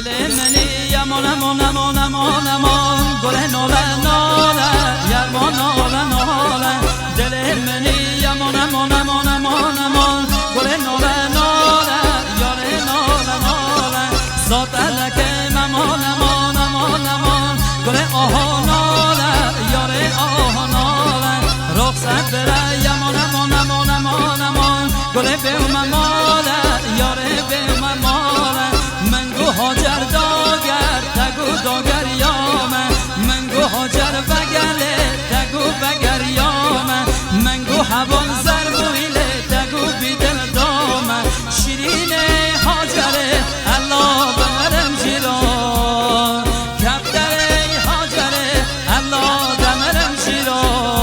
دل منی یمان امان امان امان امان گل ناله ناله یرمان ناله ناله دل منی یمان امان امان امان امان گل ناله ناله یار ناله ناله ذات لکه امان امان امان امان گل آها ناله یار آها ناله رخصت بره یمان امان امان امان امان گل بیوم ماله یار بیوم ماله منگو هاجر داگر تگو داگر یامه منگو هاجر بگله تگو بگر یامه منگو حوال زربویله تگو بیدل دامه شیرین هاجره الله بمرم جیران کفتر هاجره الله دمرم جیران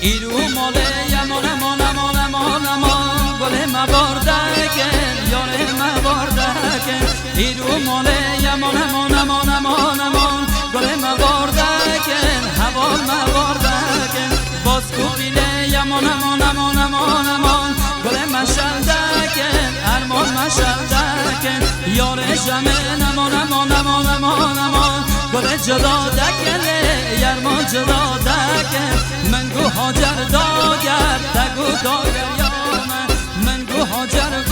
ایرو ماله یمان امان امان امان امان گل مباردکن یار مباردکن ایرو ماله یمان امان امان امان امان گل مباردکن حوال مباردکن باز کوبیله یمان امان امان امان امان گل مشلدکن ارمان مشلدکن یار جمن امان امان امان امان امان گل جدا دکنه یرمان جدا دکن منگو هاجر داگر تگو داگر یامه منگو هاجر